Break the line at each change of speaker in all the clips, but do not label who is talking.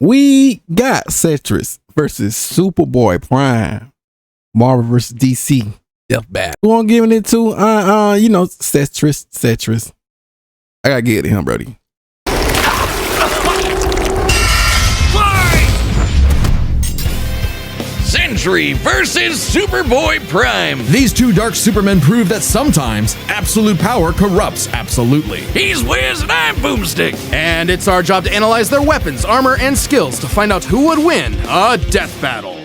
We got Sentry versus Superboy-Prime. Marvel versus DC. Death Battle. Who I'm giving it to? Sentry. I gotta give it to him, Brody.
Sentry versus Superboy-Prime.
These two dark supermen prove that sometimes absolute power corrupts absolutely.
He's Wiz and I'm Boomstick.
And it's our job to analyze their weapons, armor, and skills to find out who would win a death battle.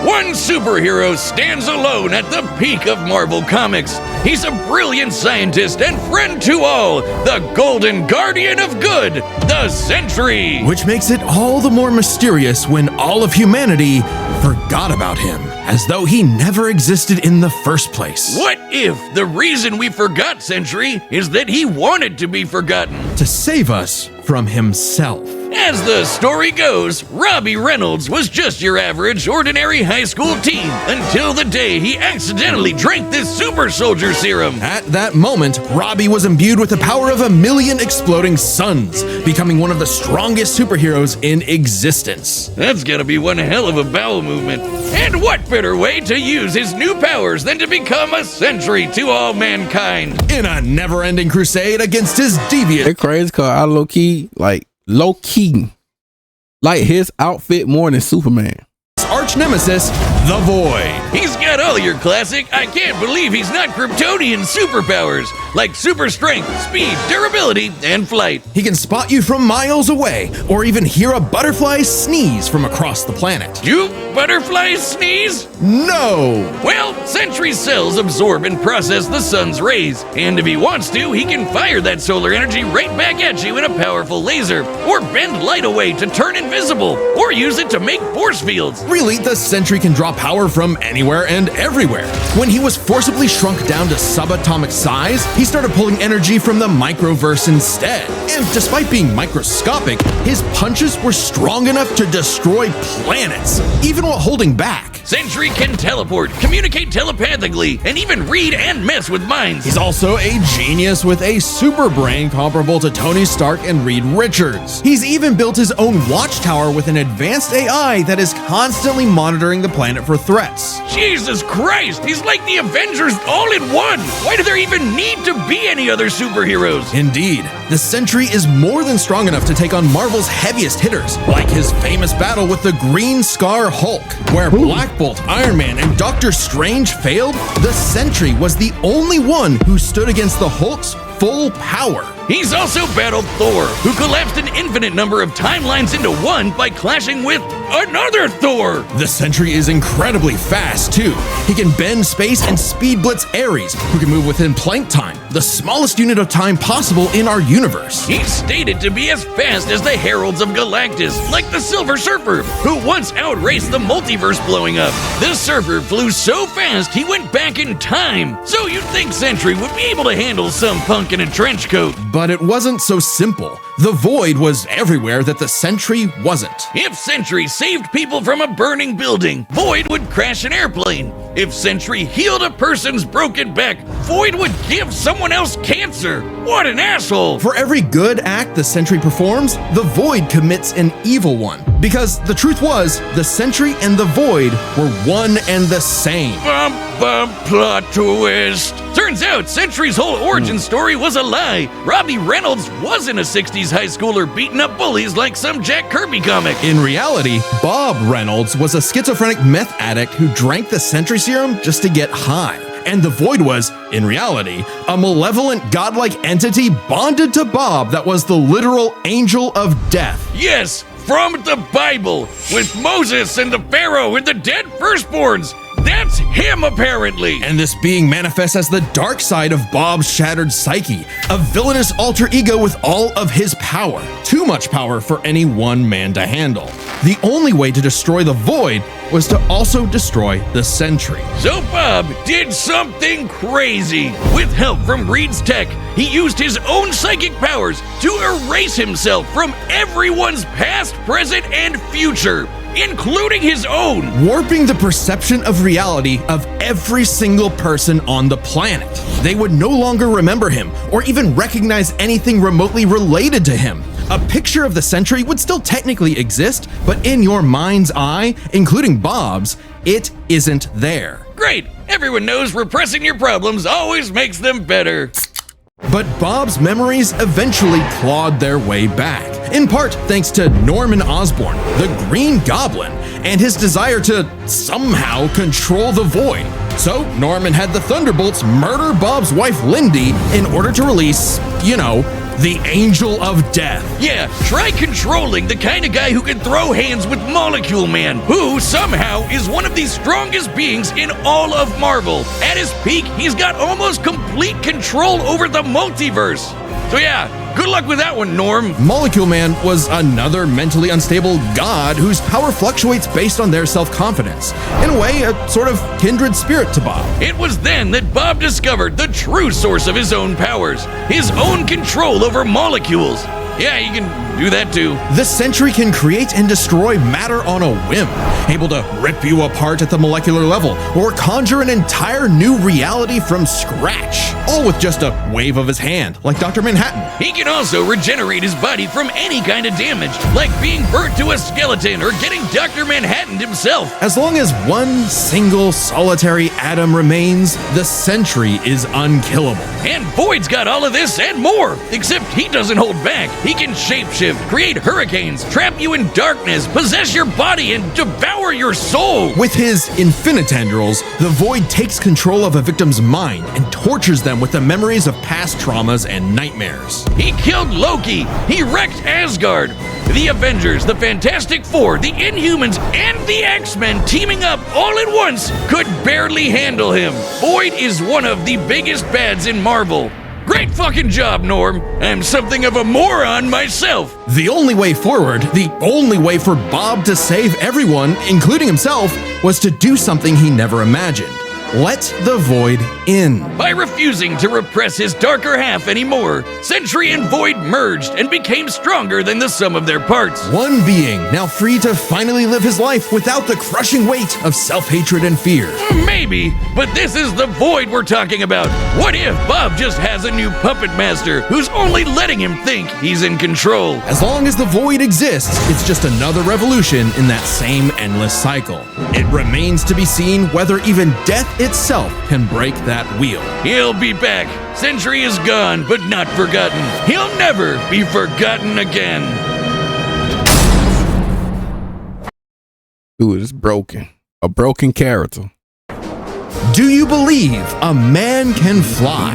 One superhero stands alone at the peak of Marvel Comics. He's a brilliant scientist and friend to all, the Golden Guardian of Good, the Sentry.
Which makes it all the more mysterious when all of humanity forgot about him, as though he never existed in the first place.
What if the reason we forgot Sentry is that he wanted to be forgotten?
To save us from himself.
As the story goes, Robbie Reynolds was just your average, ordinary high school teen until the day he accidentally drank this super soldier serum.
At that moment, Robbie was imbued with the power of 1,000,000 exploding suns, becoming one of the strongest superheroes in existence.
That's gotta be one hell of a bowel movement. And what better way to use his new powers than to become a Sentry to all mankind?
In a never-ending crusade against his deviant...
It's crazy because I low-key like his outfit more than Superman.
Arch nemesis, the Void.
He's got all your classic, I can't believe he's not Kryptonian superpowers, like super strength, speed, durability, and flight.
He can spot you from miles away, or even hear a butterfly sneeze from across the planet.
Do butterflies sneeze?
No!
Well, Sentry's cells absorb and process the sun's rays, and if he wants to, he can fire that solar energy right back at you in a powerful laser, or bend light away to turn invisible, or use it to make force fields.
Really, the Sentry can draw power from anywhere and everywhere. When he was forcibly shrunk down to subatomic size, he started pulling energy from the microverse instead. And despite being microscopic, his punches were strong enough to destroy planets, even while holding back.
Sentry can teleport, communicate telepathically, and even read and mess with minds.
He's also a genius with a super brain comparable to Tony Stark and Reed Richards. He's even built his own watchtower with an advanced AI that is constantly monitoring the planet for threats.
Jesus Christ, he's like the Avengers all in one. Why do there even need to be any other superheroes?
Indeed, the Sentry is more than strong enough to take on Marvel's heaviest hitters, like his famous battle with the Green Scar Hulk, where Black Bolt, Iron Man, and Doctor Strange failed. The Sentry was the only one who stood against the Hulk's full power.
He's also battled Thor, who collapsed an infinite number of timelines into one by clashing with another Thor.
The Sentry is incredibly fast, too. He can bend space and speed blitz Ares, who can move within Planck time, the smallest unit of time possible in our universe.
He's stated to be as fast as the Heralds of Galactus, like the Silver Surfer, who once outraced the multiverse blowing up. The Surfer flew so fast he went back in time, so you'd think Sentry would be able to handle some punk in a trench coat.
But it wasn't so simple. The Void was everywhere that the Sentry wasn't.
If Sentry saved people from a burning building, Void would crash an airplane. If Sentry healed a person's broken back, Void would give someone else cancer. What an asshole!
For every good act the Sentry performs, the Void commits an evil one. Because the truth was, the Sentry and the Void were one and the same.
Bum, bum, plot twist. Turns out Sentry's whole origin story was a lie. Robbie Reynolds wasn't a 60s high schooler beating up bullies like some Jack Kirby comic.
In reality, Bob Reynolds was a schizophrenic meth addict who drank the Sentry serum just to get high. And the Void was, in reality, a malevolent godlike entity bonded to Bob that was the literal angel of death.
Yes, from the Bible, with Moses and the Pharaoh and the dead firstborns. That's him, apparently.
And this being manifests as the dark side of Bob's shattered psyche, a villainous alter ego with all of his power. Too much power for any one man to handle. The only way to destroy the Void was to also destroy the Sentry.
So Bob did something crazy. With help from Reed's tech, he used his own psychic powers to erase himself from everyone's past, present, and future. including his own.
Warping the perception of reality of every single person on the planet. They would no longer remember him or even recognize anything remotely related to him. A picture of the Sentry would still technically exist, but in your mind's eye, including Bob's, it isn't there.
Great! Everyone knows repressing your problems always makes them better.
But Bob's memories eventually clawed their way back, in part thanks to Norman Osborn, the Green Goblin, and his desire to somehow control the Void. So Norman had the Thunderbolts murder Bob's wife Lindy in order to release, the Angel of Death.
Yeah, try controlling the kind of guy who can throw hands with Molecule Man, who somehow is one of the strongest beings in all of Marvel. At his peak, he's got almost complete control over the multiverse. So yeah, good luck with that one, Norm.
Molecule Man was another mentally unstable god whose power fluctuates based on their self-confidence. In a way, a sort of kindred spirit to Bob.
It was then that Bob discovered the true source of his own powers, his own control over molecules. Yeah, you can do that too.
The Sentry can create and destroy matter on a whim, able to rip you apart at the molecular level, or conjure an entire new reality from scratch, all with just a wave of his hand, like Dr. Manhattan.
He can also regenerate his body from any kind of damage, like being burnt to a skeleton or getting Dr. Manhattan himself.
As long as one single solitary atom remains, the Sentry is unkillable.
And Void's got all of this and more, except he doesn't hold back. He can shapeshift, create hurricanes, trap you in darkness, possess your body, and devour your soul.
With his infinitendrils, the Void takes control of a victim's mind and tortures them with the memories of past traumas and nightmares.
He killed Loki. He wrecked Asgard. The Avengers, the Fantastic Four, the Inhumans, and the X-Men teaming up all at once could barely handle him. Void is one of the biggest bads in Marvel. Great fucking job, Norm. I'm something of a moron myself.
The only way forward, the only way for Bob to save everyone, including himself, was to do something he never imagined. Let the Void in.
By refusing to repress his darker half anymore, Sentry and Void merged and became stronger than the sum of their parts.
One being, now free to finally live his life without the crushing weight of self-hatred and fear.
Maybe, but this is the Void we're talking about. What if Bob just has a new puppet master who's only letting him think he's in control?
As long as the Void exists, it's just another revolution in that same endless cycle. It remains to be seen whether even death itself can break that wheel.
He'll be back. Sentry is gone, but not forgotten. He'll never be forgotten again.
Dude, it's broken. A broken character.
Do you believe a man can fly?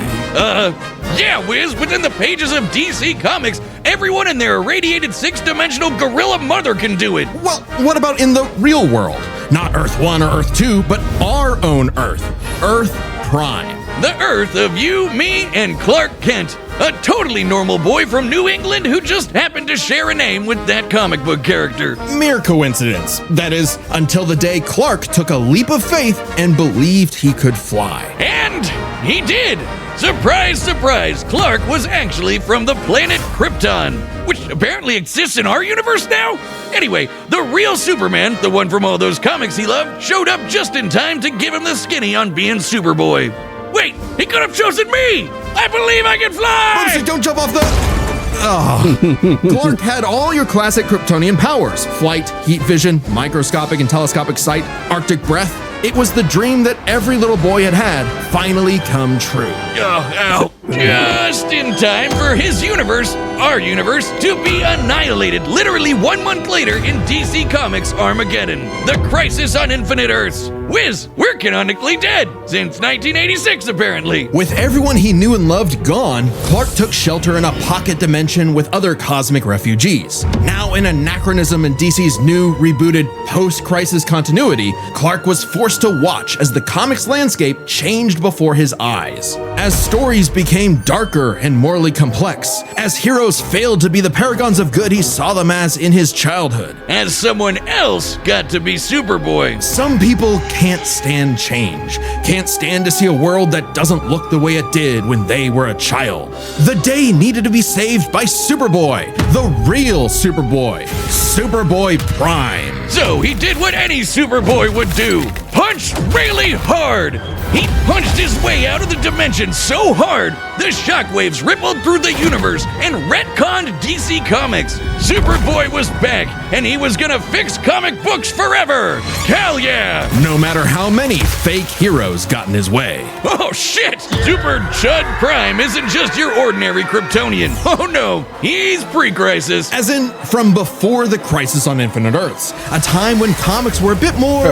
Yeah, Wiz, within the pages of DC Comics, everyone and their irradiated six-dimensional gorilla mother can do it.
Well, what about in the real world? Not Earth 1 or Earth 2, but our own Earth. Earth Prime.
The Earth of you, me, and Clark Kent. A totally normal boy from New England who just happened to share a name with that comic book character.
Mere coincidence. That is, until the day Clark took a leap of faith and believed he could fly.
And he did! Surprise, surprise, Clark was actually from the planet Krypton, which apparently exists in our universe now? Anyway, the real Superman, the one from all those comics he loved, showed up just in time to give him the skinny on being Superboy. Wait, he could have chosen me! I believe I can fly!
Bugsy, don't jump off the... Clark had all your classic Kryptonian powers. Flight, heat vision, microscopic and telescopic sight, Arctic breath. It was the dream that every little boy had finally come true.
Ow. Just in time for his universe, our universe, to be annihilated literally 1 month later in DC Comics Armageddon, the Crisis on Infinite Earths. Wiz, we're canonically dead since 1986 apparently.
With everyone he knew and loved gone, Clark took shelter in a pocket dimension with other cosmic refugees. Now an anachronism in DC's new, rebooted, post-crisis continuity, Clark was forced to watch as the comics landscape changed before his eyes. As stories became darker and morally complex, as heroes failed to be the paragons of good he saw them as in his childhood.
As someone else got to be Superboy.
Some people can't stand change, can't stand to see a world that doesn't look the way it did when they were a child. The day needed to be saved by Superboy, the real Superboy, Superboy-Prime.
So he did what any Superboy would do. Punch really hard. He punched his way out of the dimension so hard, the shockwaves rippled through the universe and retconned DC Comics. Superboy was back, and he was gonna fix comic books forever. Hell yeah!
No matter how many fake heroes got in his way.
Oh shit! Super Chud Prime isn't just your ordinary Kryptonian. Oh no, he's pre-crisis.
As in, from before the Crisis on Infinite Earths, a time when comics were a bit more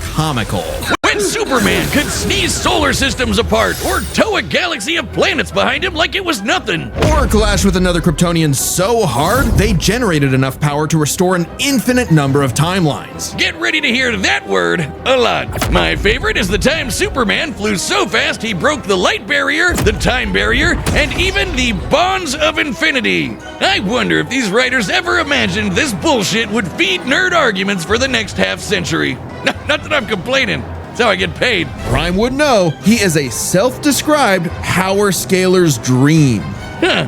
comical.
When Superman could sneeze solar systems apart or tow a galaxy of planets behind him like it was nothing.
Or clash with another Kryptonian so hard, they generated enough power to restore an infinite number of timelines.
Get ready to hear that word a lot. My favorite is the time Superman flew so fast he broke the light barrier, the time barrier, and even the bonds of infinity. I wonder if these writers ever imagined this bullshit would feed nerd arguments for the next half century. Not that I'm complaining. That's how I get paid.
Prime would know he is a self-described power scaler's dream.
Huh.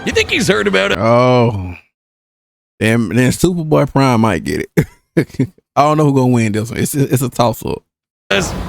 You think he's heard about it?
Oh. Then Superboy-Prime might get it. I don't know who's gonna win this one. It's a toss-up.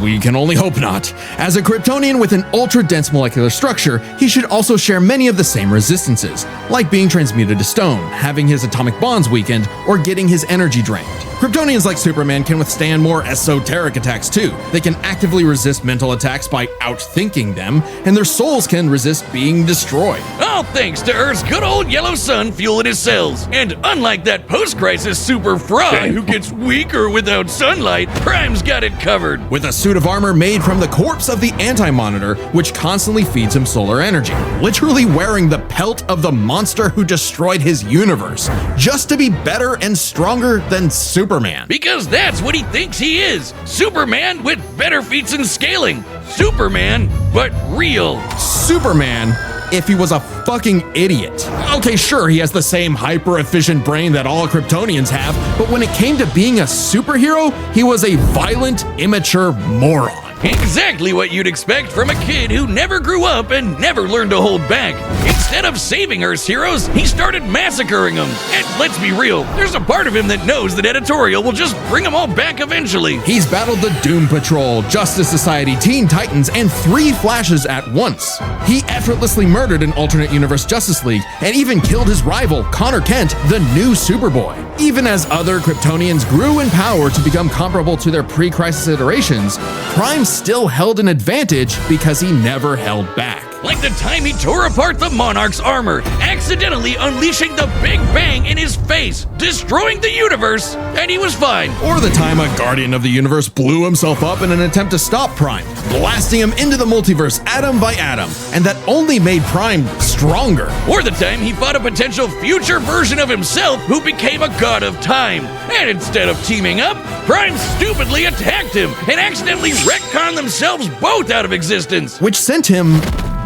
We can only hope not. As a Kryptonian with an ultra-dense molecular structure, he should also share many of the same resistances, like being transmuted to stone, having his atomic bonds weakened, or getting his energy drained. Kryptonians like Superman can withstand more esoteric attacks too. They can actively resist mental attacks by outthinking them, and their souls can resist being destroyed.
All thanks to Earth's good old yellow sun fueling his cells. And unlike that post-crisis super fry who gets weaker without sunlight, Prime's got it covered.
With a suit of armor made from the corpse of the Anti-Monitor, which constantly feeds him solar energy. Literally wearing the pelt of the monster who destroyed his universe, just to be better and stronger than Superman.
Because that's what he thinks he is. Superman with better feats and scaling. Superman, but real.
Superman, if he was a fucking idiot. Okay, sure, he has the same hyper-efficient brain that all Kryptonians have, but when it came to being a superhero, he was a violent, immature moron.
Exactly what you'd expect from a kid who never grew up and never learned to hold back. Instead of saving Earth's heroes, he started massacring them. And let's be real, there's a part of him that knows that editorial will just bring them all back eventually.
He's battled the Doom Patrol, Justice Society, Teen Titans, and 3 Flashes at once. He effortlessly murdered an alternate universe Justice League and even killed his rival, Connor Kent, the new Superboy. Even as other Kryptonians grew in power to become comparable to their pre-crisis iterations, Prime still held an advantage because he never held back.
Like the time he tore apart the Monarch's armor, accidentally unleashing the Big Bang in his face, destroying the universe, and he was fine.
Or the time a Guardian of the Universe blew himself up in an attempt to stop Prime, blasting him into the multiverse atom by atom, and that only made Prime stronger.
Or the time he fought a potential future version of himself who became a god of time, and instead of teaming up, Prime stupidly attacked him and accidentally retconned themselves both out of existence.
Which sent him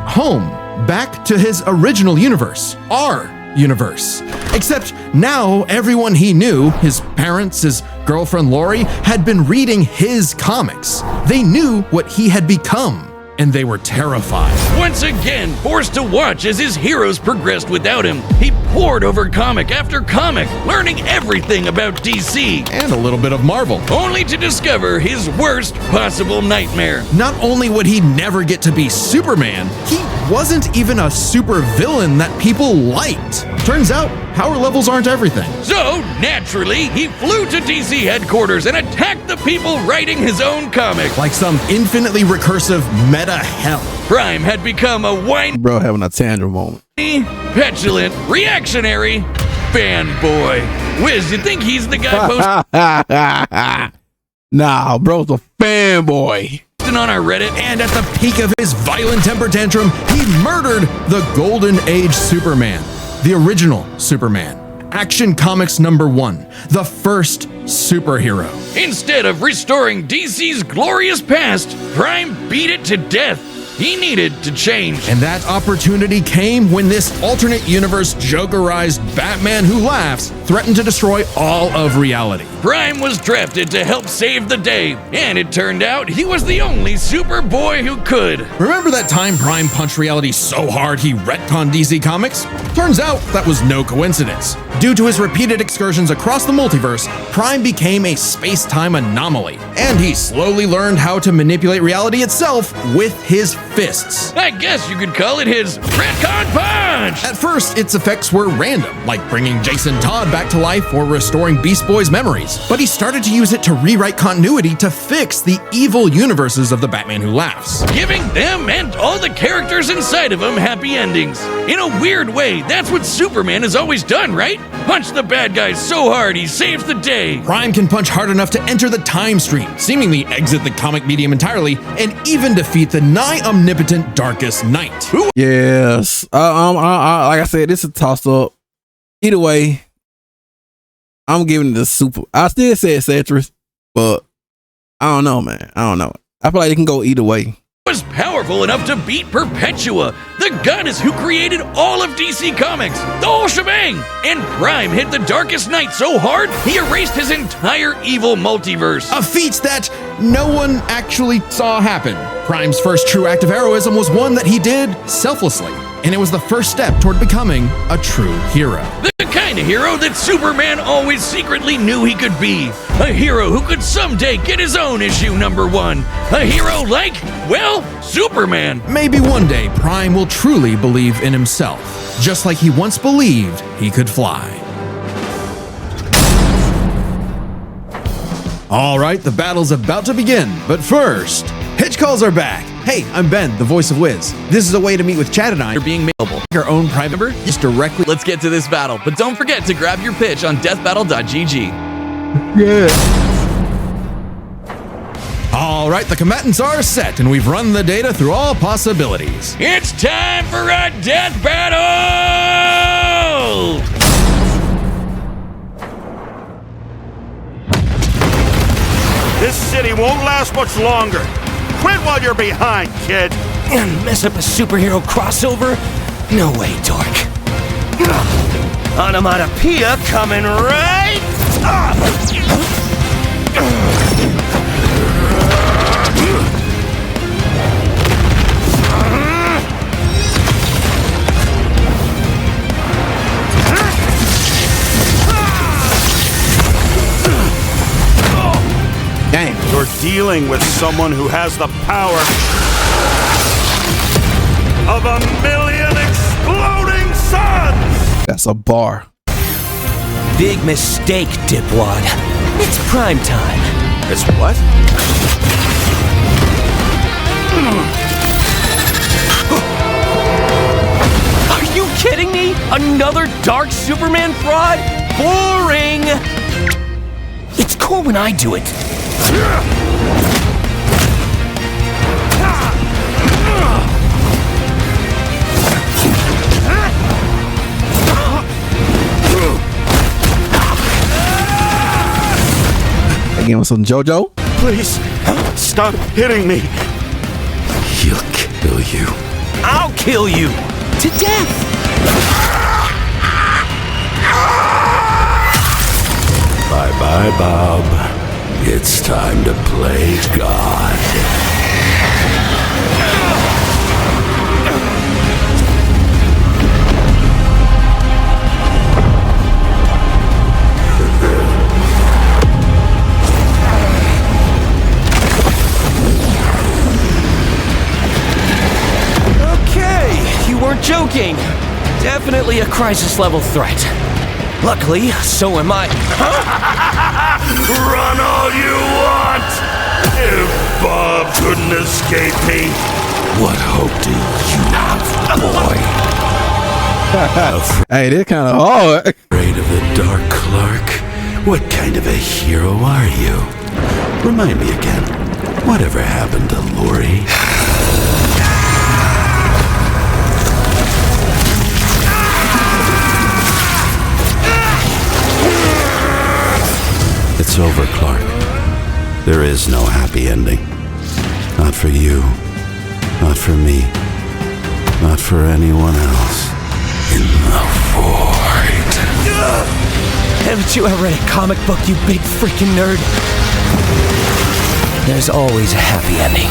home, back to his original universe, our universe. Except now everyone he knew, his parents, his girlfriend Lori, had been reading his comics. They knew what he had become, and they were terrified.
Once again, forced to watch as his heroes progressed without him, he pored over comic after comic, learning everything about DC.
And a little bit of Marvel.
Only to discover his worst possible nightmare.
Not only would he never get to be Superman, he wasn't even a super villain that people liked. Turns out, power levels aren't everything.
So, naturally, he flew to DC headquarters and attacked the people writing his own comic.
Like some infinitely recursive meta hell.
Prime had become a whiny,
Bro having a tantrum moment.
petulant, reactionary fanboy. Wiz, you think he's the guy
Nah, bro's a fanboy.
posting on our Reddit?
And at the peak of his violent temper tantrum, he murdered the Golden Age Superman, the original Superman. Action Comics #1, the first superhero.
Instead of restoring DC's glorious past, Prime beat it to death. He needed to change.
And that opportunity came when this alternate universe Jokerized Batman who laughs threatened to destroy all of reality.
Prime was drafted to help save the day, and it turned out he was the only Superboy who could.
Remember that time Prime punched reality so hard he retconned DC Comics? Turns out that was no coincidence. Due to his repeated excursions across the multiverse, Prime became a space-time anomaly, and he slowly learned how to manipulate reality itself with his fists.
I guess you could call it his retcon punch!
At first, its effects were random, like bringing Jason Todd back to life or restoring Beast Boy's memories, but he started to use it to rewrite continuity to fix the evil universes of the Batman Who Laughs,
giving them and all the characters inside of them happy endings. In a weird way, that's what Superman has always done, right? Punch the bad guys so hard he saves the day.
Prime can punch hard enough to enter the time stream, seemingly exit the comic medium entirely, and even defeat the nigh omnipotent Darkest Knight.
Yes. Like I said, it's a toss-up. Either way, I'm giving it the Super. I still said Sentry, but I don't know, man. I don't know. I feel like it can go either way.
Was powerful enough to beat Perpetua, the goddess who created all of DC Comics, the whole shebang. And Prime hit the Darkest Knight so hard, he erased his entire evil multiverse.
A feat that no one actually saw happen. Prime's first true act of heroism was one that he did selflessly, and it was the first step toward becoming a true hero.
The kind of hero that Superman always secretly knew he could be. A hero who could someday get his own issue #1. A hero like, well, Superman.
Maybe one day Prime will truly believe in himself, just like he once believed he could fly. All right, the battle's about to begin, but first, Hitch calls are back. Hey, I'm Ben, the voice of Wiz. This is a way to meet with Chad and I.
You're being mailable.
Our own private number just directly.
Let's get to this battle, but don't forget to grab your pitch on deathbattle.gg.
Yeah.
All right, the combatants are set, and we've run the data through all possibilities.
It's time for a death battle!
This city won't last much longer. Quit while you're behind, kid.
Mess up a superhero crossover? No way, dork. Onomatopoeia coming right up!
Dang.
You're dealing with someone who has the power of 1,000,000 exploding suns!
That's a bar.
Big mistake, dipwad. It's prime time.
It's what?
Are you kidding me? Another dark Superman fraud? Boring! It's cool when I do it.
Again with some JoJo.
Please, stop hitting me.
He'll kill you. I'll kill you! To death!
Bye-bye, Bob. It's time to play God.
Okay, you weren't joking. Definitely a crisis-level threat. Luckily, so am I.
Run all you want! If Bob couldn't escape me.
What hope do you have, boy?
Hey, they're kind of hard.
Afraid of the Dark Clark? What kind of a hero are you? Remind me again, whatever happened to Lori? It's over, Clark. There is no happy ending. Not for you. Not for me. Not for anyone else. In the void.
Haven't you ever read a comic book, you big freaking nerd? There's always a happy ending.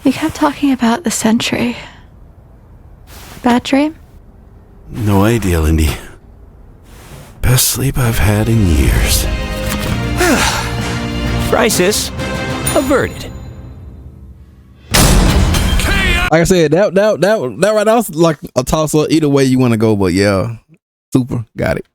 You kept talking about the Sentry. Bad dream?
No idea, Lindy. Best sleep I've had in years.
Crisis averted.
Like I said, that right now was like a toss up either way you want to go, but yeah, Super got it.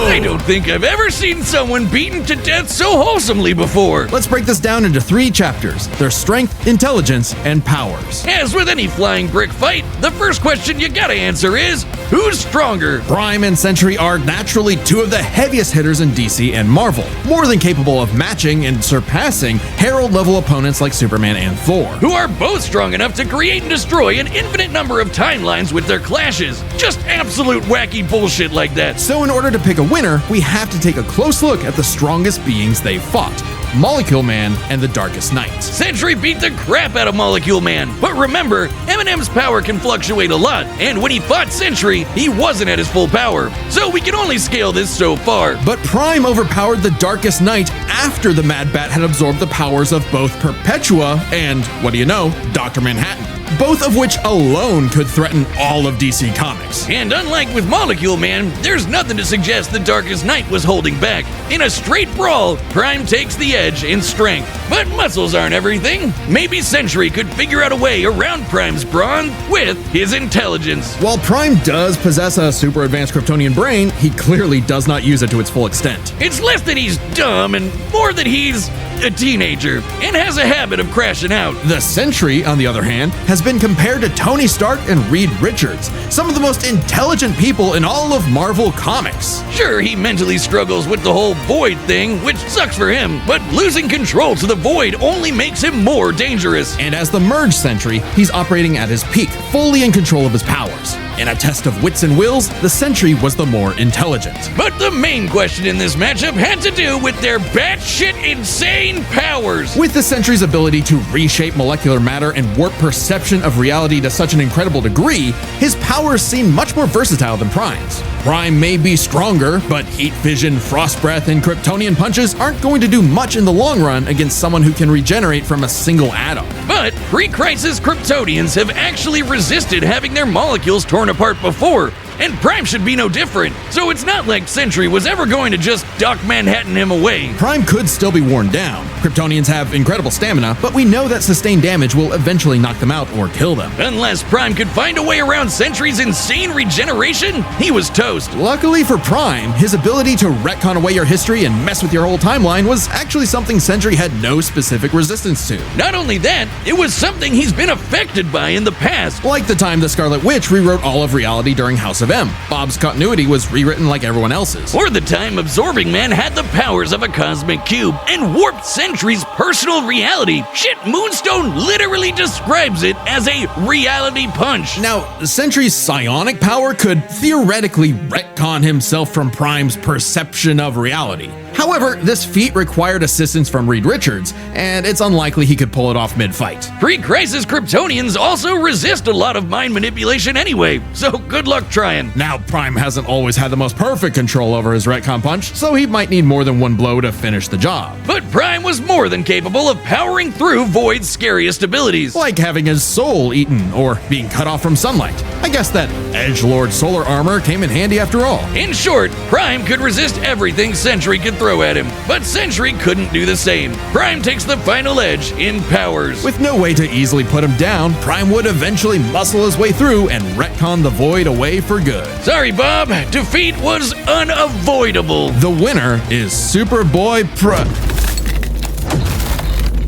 I don't think I've ever seen someone beaten to death so wholesomely before.
Let's break this down into 3 chapters: their strength, intelligence, and powers.
As with any flying brick fight, the first question you gotta answer is, who's stronger?
Prime and Sentry are naturally 2 of the heaviest hitters in DC and Marvel, more than capable of matching and surpassing Herald-level opponents like Superman and Thor.
Who are both strong enough to create and destroy an infinite number of timelines with their clashes. Just absolute wacky bullshit like that.
So in order to pick a winner, we have to take a close look at the strongest beings they fought: Molecule Man and the Darkest Knight.
Sentry beat the crap out of Molecule Man, but remember, Eminem's power can fluctuate a lot, and when he fought Sentry, he wasn't at his full power, so we can only scale this so far.
But Prime overpowered the Darkest Knight after the Mad Bat had absorbed the powers of both Perpetua and, what do you know, Dr. Manhattan, both of which alone could threaten all of DC Comics.
And unlike with Molecule Man, there's nothing to suggest the Darkest Knight was holding back. In a straight brawl, Prime takes the edge in strength. But muscles aren't everything. Maybe Sentry could figure out a way around Prime's brawn with his intelligence.
While Prime does possess a super advanced Kryptonian brain, he clearly does not use it to its full extent.
It's less that he's dumb and more that he's a teenager and has a habit of crashing out.
The Sentry, on the other hand, has been compared to Tony Stark and Reed Richards, some of the most intelligent people in all of Marvel Comics.
Sure, he mentally struggles with the whole Void thing, which sucks for him, but losing control to the Void only makes him more dangerous.
And as the Merge Sentry, he's operating at his peak, fully in control of his powers. In a test of wits and wills, the Sentry was the more intelligent.
But the main question in this matchup had to do with their batshit insane powers.
With the Sentry's ability to reshape molecular matter and warp perception of reality to such an incredible degree, his powers seem much more versatile than Prime's. Prime may be stronger, but heat vision, frost breath, and Kryptonian punches aren't going to do much in the long run against someone who can regenerate from a single atom.
But pre-crisis Kryptonians have actually resisted having their molecules torn apart before, and Prime should be no different, so it's not like Sentry was ever going to just Doc Manhattan him away.
Prime could still be worn down. Kryptonians have incredible stamina, but we know that sustained damage will eventually knock them out or kill them.
Unless Prime could find a way around Sentry's insane regeneration, he was toast.
Luckily for Prime, his ability to retcon away your history and mess with your whole timeline was actually something Sentry had no specific resistance to.
Not only that, it was something he's been affected by in the past.
Like the time the Scarlet Witch rewrote all of reality during House of M. Bob's continuity was rewritten like everyone else's.
Or the time Absorbing Man had the powers of a cosmic cube and warped Sentry's personal reality. Shit, Moonstone literally describes it as a reality punch.
Now, Sentry's psionic power could theoretically retcon himself from Prime's perception of reality. However, this feat required assistance from Reed Richards, and it's unlikely he could pull it off mid-fight.
Pre-crisis Kryptonians also resist a lot of mind manipulation anyway, so good luck trying.
Now, Prime hasn't always had the most perfect control over his retcon punch, so he might need more than one blow to finish the job.
But Prime was more than capable of powering through Void's scariest abilities.
Like having his soul eaten, or being cut off from sunlight. I guess that edgelord solar armor came in handy after all.
In short, Prime could resist everything Sentry could throw at him, but Sentry couldn't do the same. Prime takes the final edge in powers.
With no way to easily put him down, Prime would eventually muscle his way through and retcon the Void away for good.
Sorry, Bob. Defeat was unavoidable.
The winner is Superboy-Prime.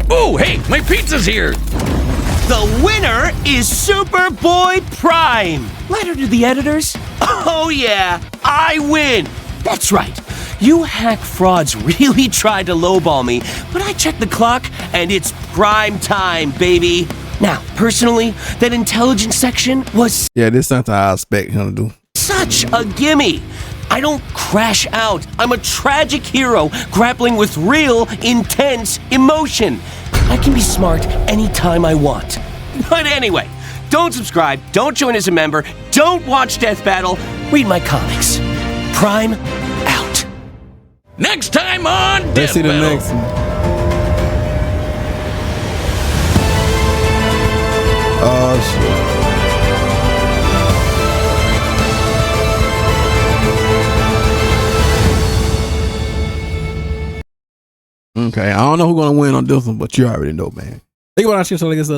Oh, hey, my pizza's here.
The winner is Superboy-Prime. Letter to the editors? Oh yeah, I win. That's right. You hack frauds really tried to lowball me, but I checked the clock and it's prime time, baby. Now, personally, that intelligence section was
Yeah, this is something I expect him to do.
such a gimme. I don't crash out. I'm a tragic hero grappling with real, intense emotion. I can be smart anytime I want. But anyway, don't subscribe, don't join as a member, don't watch Death Battle, read my comics. Prime out.
Next time on
Let's
Death
see the
Battle.
next one. Oh shit. Okay, I don't know who's gonna win on this one, but you already know, man. Think about that shit, so like it's a